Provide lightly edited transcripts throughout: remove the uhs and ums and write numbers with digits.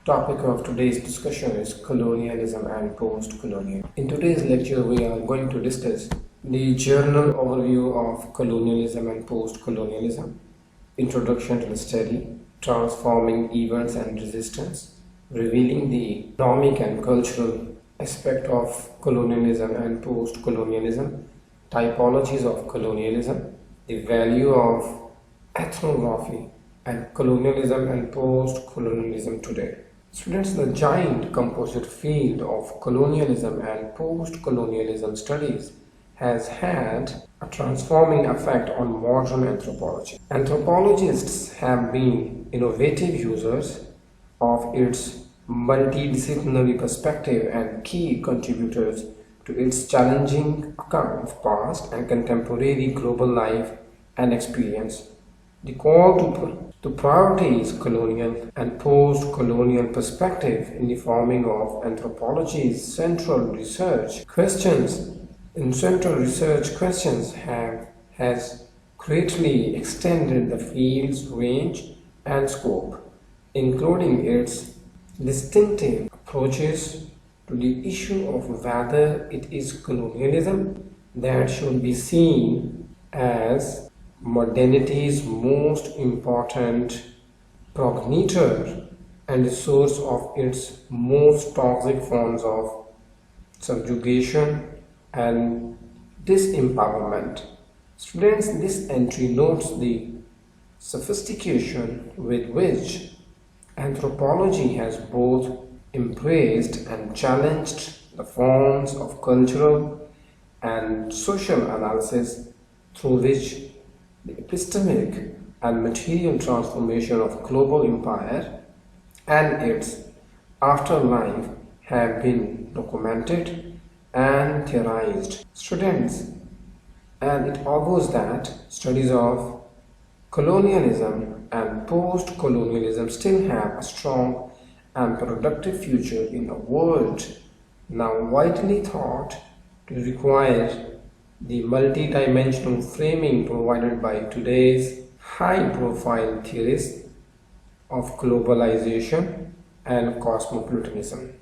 Topic of today's discussion is colonialism and post-colonial. In today's lecture, we are going to discuss the general overview of colonialism and post-colonialism, introduction to the study, transforming events and resistance, revealing the economic and cultural aspect of colonialism and post-colonialism, typologies of colonialism, the value of ethnography and colonialism and post-colonialism today. Students, the giant composite field of colonialism and post-colonialism studies has had a transforming effect on modern anthropology. Anthropologists have been innovative users of its multidisciplinary perspective and key contributors to its challenging account of past and contemporary global life and experience. The call to prioritize colonial and post-colonial perspective in the forming of anthropology's central research questions has greatly extended the field's range and scope, including its distinctive approaches to the issue of whether it is colonialism that should be seen as modernity's most important progenitor and the source of its most toxic forms of subjugation and disempowerment. Students, this entry notes the sophistication with which anthropology has both embraced and challenged the forms of cultural and social analysis through which the epistemic and material transformation of global empire and its afterlife have been documented and theorized. Students, and it augurs that studies of colonialism and post-colonialism still have a strong and productive future in a world now widely thought to require the multi-dimensional framing provided by today's high-profile theorists of globalization and cosmopolitanism.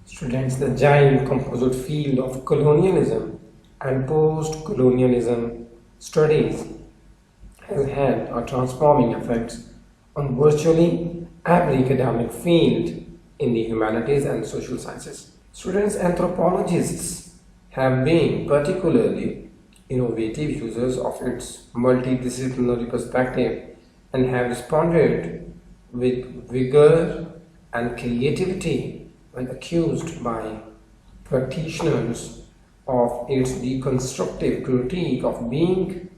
Students, the giant composite field of colonialism and post-colonialism studies has had a transforming effect on virtually every academic field in the humanities and social sciences. Students, anthropologists have been particularly innovative users of its multidisciplinary perspective and have responded with vigor and creativity when accused by practitioners of its deconstructive critique of being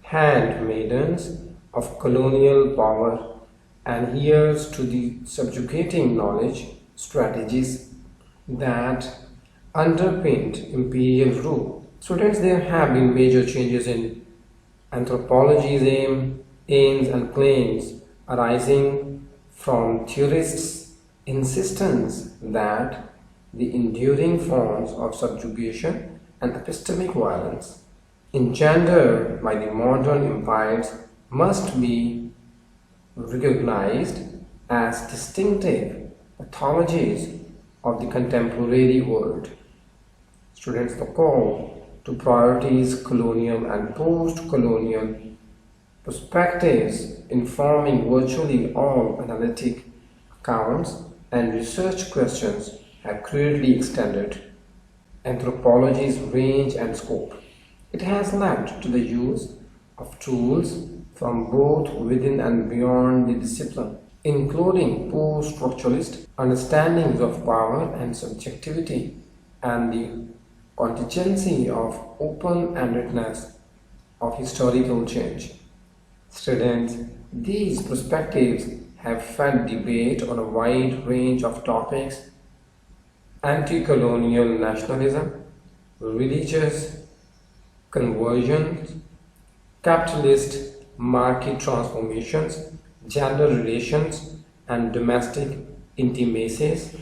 handmaidens of colonial power and adheres to the subjugating knowledge strategies that underpinned imperial rule. Students, there have been major changes in anthropology's aims and claims arising from theorists' insistence that the enduring forms of subjugation and epistemic violence engendered by the modern empires must be recognized as distinctive pathologies of the contemporary world. Students, the call to priorities colonial and post-colonial perspectives informing virtually all analytic accounts and research questions have greatly extended anthropology's range and scope. It has led to the use of tools from both within and beyond the discipline, including post-structuralist understandings of power and subjectivity and the contingency of open-endedness of historical change. Students, these perspectives have fed debate on a wide range of topics: anti-colonial nationalism, religious conversions, capitalist market transformations, gender relations and domestic intimacies,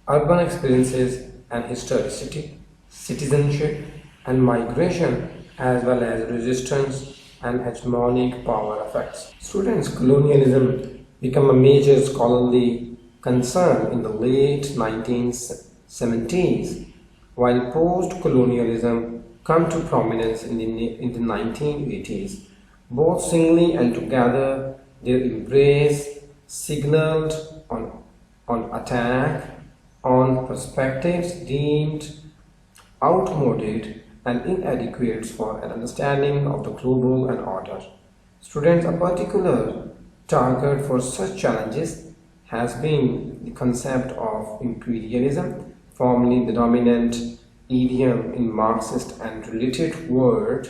urban experiences and historicity, citizenship and migration, as well as resistance and hegemonic power effects. Students, colonialism become a major scholarly concern in the late 1970s, while post-colonialism come to prominence in the 1980s. Both singly and together, their embrace signaled on attack on perspectives deemed outmoded and inadequate for an understanding of the global and order. Students, a particular target for such challenges has been the concept of imperialism, formerly the dominant idiom in Marxist and related word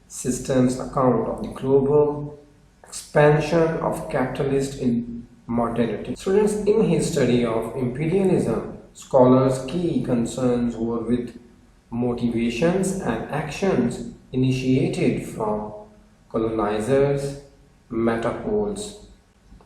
systems account of the global expansion of capitalist in modernity. Students, in his study of imperialism, scholars' key concerns were with motivations and actions initiated from colonizers, metapoles,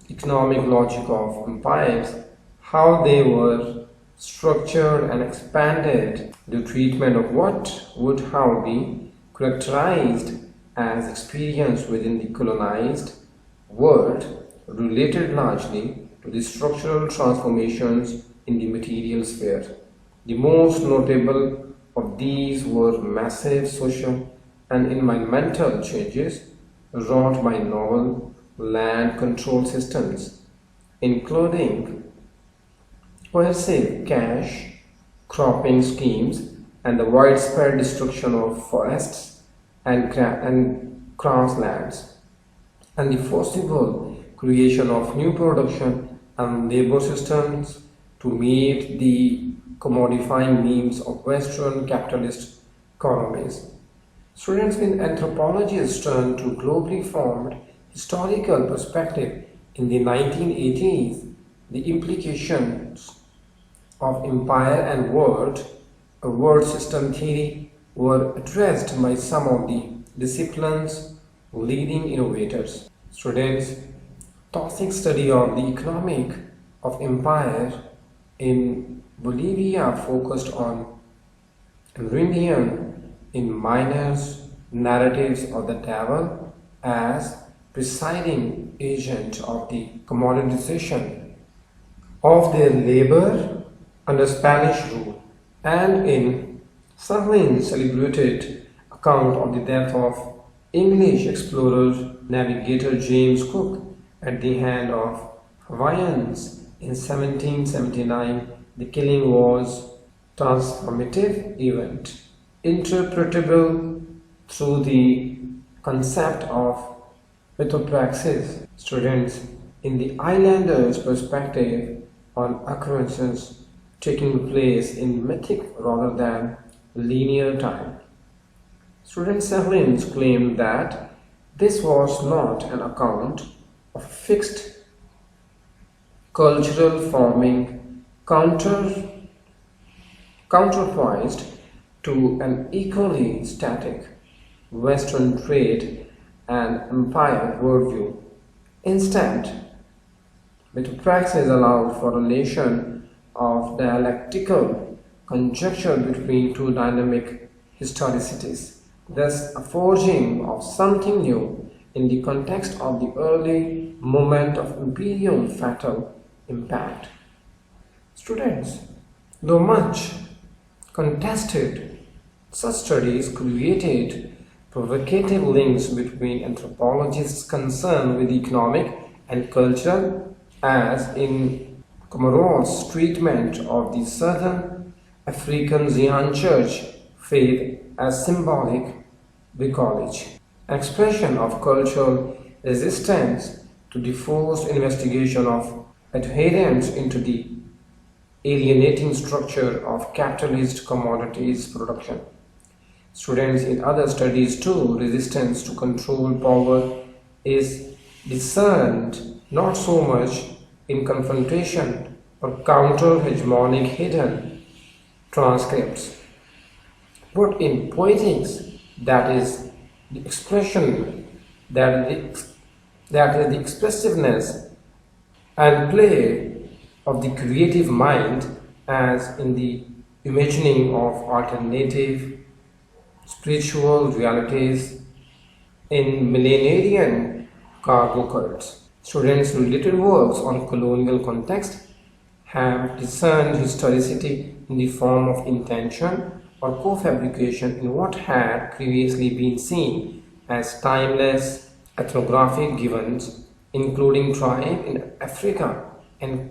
economic logic of empires, how they were structured and expanded, the treatment of what would have be characterized as experience within the colonized world related largely to the structural transformations in the material sphere. The most notable of these were massive social and environmental changes wrought by novel land control systems, including coercive cash cropping schemes and the widespread destruction of forests and grasslands, and the forcible creation of new production and labor systems to meet the commodifying needs of Western capitalist economies. Students with anthropologists turned to globally formed historical perspective in the 1980s. The implications of empire and world system theory were addressed by some of the discipline's leading innovators. Students, Toxic study of the economic of empire in Bolivia focused on Rindian in Miner's narratives of the devil as presiding agent of the commoditization of their labor under Spanish rule, and in Sahlin's celebrated account of the death of English explorer navigator James Cook at the hand of Hawaiians in 1779. The killing was transformative event, interpretable through the concept of mythopraxis. Students, in the islanders' perspective on occurrences taking place in mythic rather than linear time. Student Sahlins claimed that this was not an account of fixed cultural forming counterpoised to an equally static Western trade and empire worldview. Instead, mythopraxis allowed for relation of dialectical conjecture between two dynamic historicities, thus a forging of something new in the context of the early moment of imperial fatal impact. Students, though much contested, such studies created provocative links between anthropologists concerned with economic and cultural, as in Comoros' treatment of the Southern African Zion Church faith as symbolic bricolage, expression of cultural resistance to the forced investigation of adherence into the alienating structure of capitalist commodities production. Students, in other studies too, resistance to control power is discerned not so much in confrontation or counter-hegemonic hidden transcripts, but in poetics, that is the expression, that is the expressiveness and play of the creative mind, as in the imagining of alternative spiritual realities in millenarian cargo cults. Students' related works on colonial context have discerned historicity in the form of intention or co-fabrication in what had previously been seen as timeless ethnographic givens, including tribe in Africa and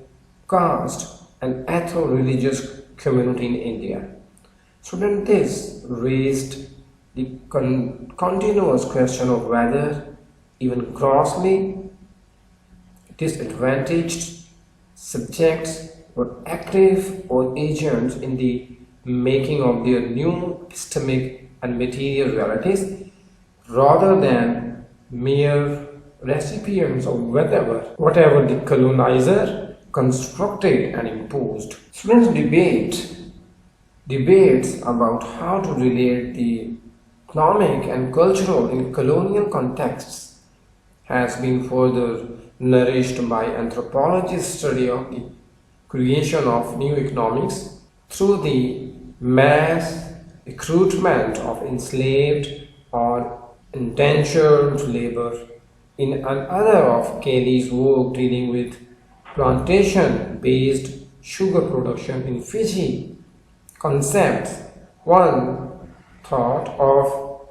caste and ethno-religious community in India. Student, this raised the continuous question of whether even grossly disadvantaged subjects were active or agents in the making of their new epistemic and material realities rather than mere recipients of whatever the colonizer constructed and imposed. Students debates about how to relate the economic and cultural in colonial contexts has been further nourished by anthropologists' study of the creation of new economics through the mass recruitment of enslaved or indentured labor. In another of Kelly's work dealing with plantation-based sugar production in Fiji, concepts one thought of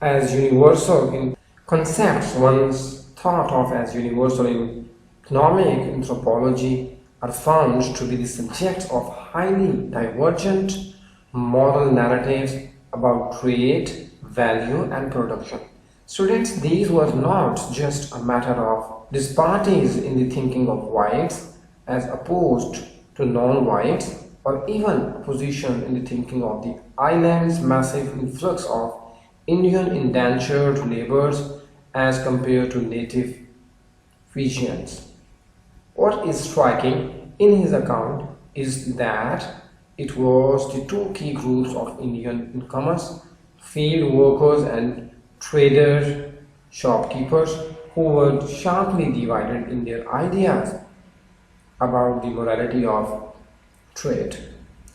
as universal in concepts once thought of as universal in economic anthropology are found to be the subjects of highly divergent moral narratives about trade, value, and production. Students, these were not just a matter of disparities in the thinking of whites as opposed to non-whites, or even opposition in the thinking of the island's massive influx of Indian indentured laborers as compared to native Fijians. What is striking in his account is that it was the two key groups of Indian incomers, field workers and trader shopkeepers, who were sharply divided in their ideas about the morality of trade,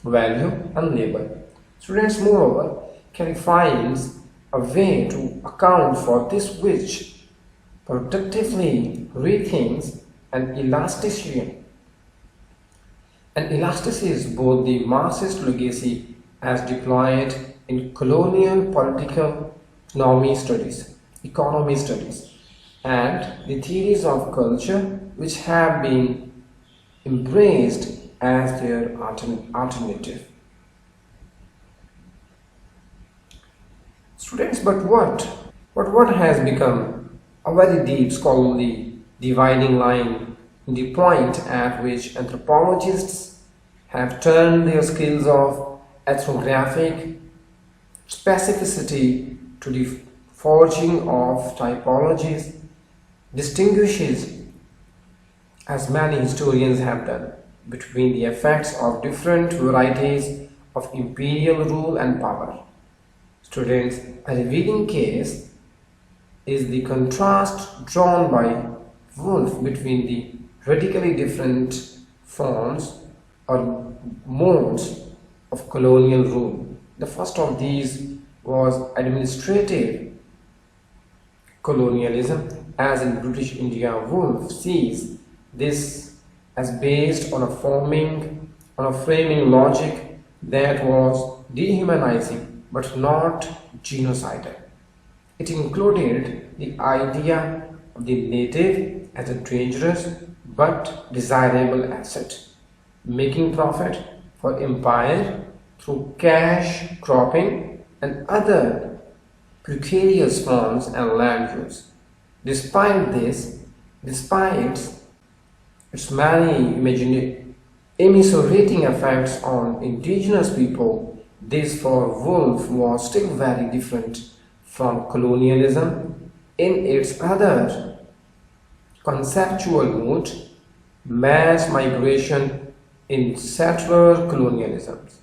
value, and labor. Students, moreover, Carey finds a way to account for this which productively rethinks an elasticity. An elasticity is both the Marxist legacy as deployed in colonial political economy studies, and the theories of culture which have been embraced as their alternative. Students, but what has become a very deep scholarly dividing line in the point at which anthropologists have turned their skills of ethnographic specificity to the forging of typologies distinguishes, as many historians have done, between the effects of different varieties of imperial rule and power. Students, a revealing case is the contrast drawn by Woolf between the radically different forms or modes of colonial rule. The first of these was administrative colonialism, as in British India. Woolf sees this as based on a framing logic that was dehumanizing but not genocidal. It included the idea of the native as a dangerous but desirable asset, making profit for empire through cash cropping and other precarious forms and land use. Despite its many immiserating effects on indigenous people, this for Woolf was still very different from colonialism in its other conceptual mode, mass migration in settler colonialisms.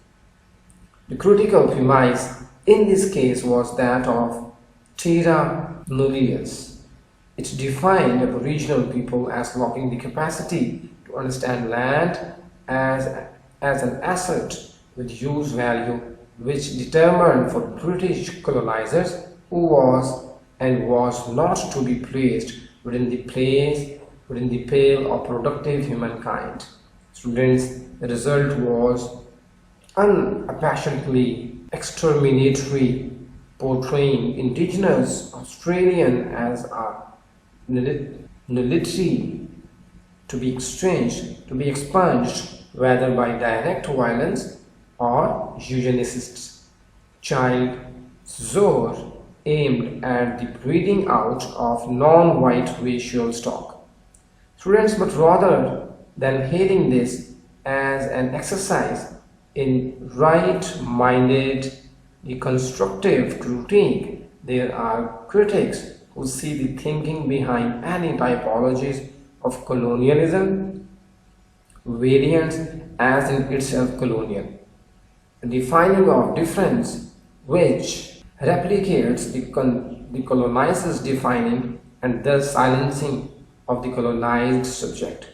The critical premise in this case was that of terra nullius. It defined Aboriginal people as lacking the capacity to understand land as an asset with use value, which determined for British colonizers who was and was not to be placed within the place, within the pale of productive humankind. Students, the result was unabashedly exterminatory, portraying indigenous Australian as a nullity to be exchanged, to be expunged, whether by direct violence or eugenicists. Child Zor aimed at the breeding out of non-white racial stock. Students, but rather than hailing this as an exercise in right-minded deconstructive critique, there are critics who see the thinking behind any typologies of colonialism variants as in itself colonial. The finding of difference which replicates the colonizer's defining and thus silencing of the colonized subject,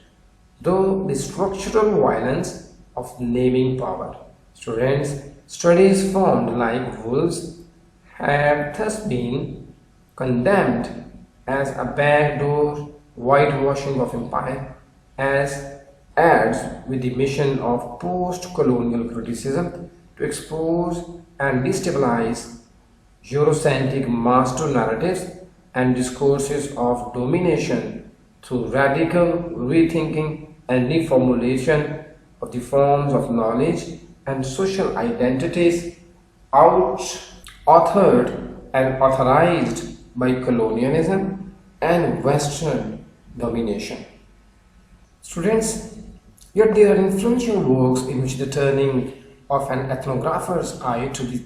though the structural violence of naming power. Students, studies formed like wolves have thus been condemned as a backdoor whitewashing of empire, as adds with the mission of post-colonial criticism to expose and destabilize Eurocentric master narratives and discourses of domination through radical rethinking and reformulation of the forms of knowledge and social identities authored and authorized by colonialism and Western domination. Students, yet there are influential works in which the turning of an ethnographer's eye to the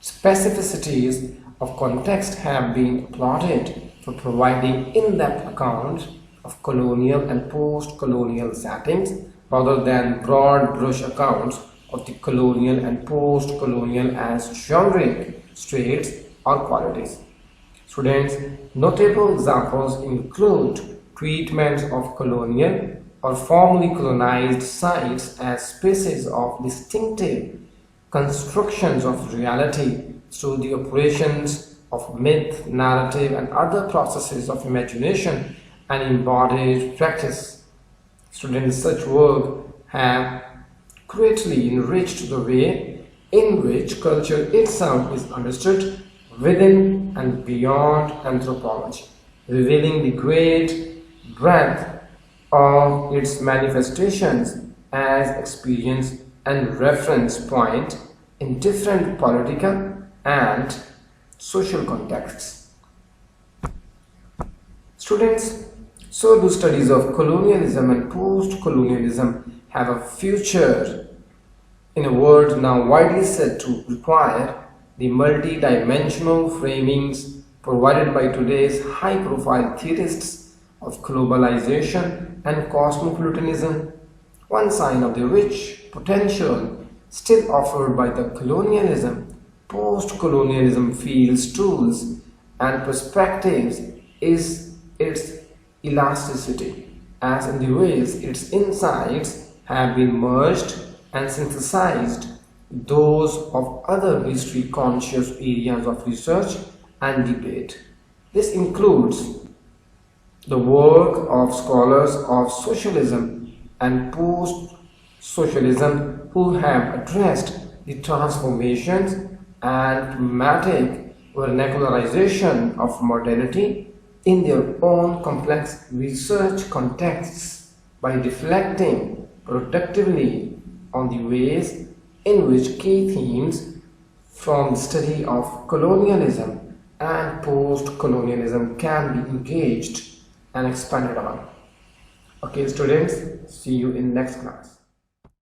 specificities of context have been applauded for providing in-depth accounts of colonial and post-colonial settings rather than broad brush accounts of the colonial and post-colonial as generic traits or qualities. Students, notable examples include treatments of colonial or formerly colonized sites as spaces of distinctive constructions of reality through the operations of myth, narrative, and other processes of imagination and embodied practice. Students, such work have greatly enriched the way in which culture itself is understood within and beyond anthropology, revealing the great breadth of its manifestations as experience and reference point in different political and social contexts. Students, so do studies of colonialism and post-colonialism have a future in a world now widely said to require the multi-dimensional framings provided by today's high-profile theorists of globalization and cosmopolitanism, one sign of the rich potential still offered by the colonialism, post-colonialism fields, tools, and perspectives is its elasticity, as in the ways its insights have been merged and synthesized those of other history-conscious areas of research and debate. This includes the work of scholars of socialism and post-socialism who have addressed the transformations and pragmatic vernacularization of modernity in their own complex research contexts by reflecting productively on the ways in which key themes from the study of colonialism and post-colonialism can be engaged and expanded on. Okay students, see you in next class.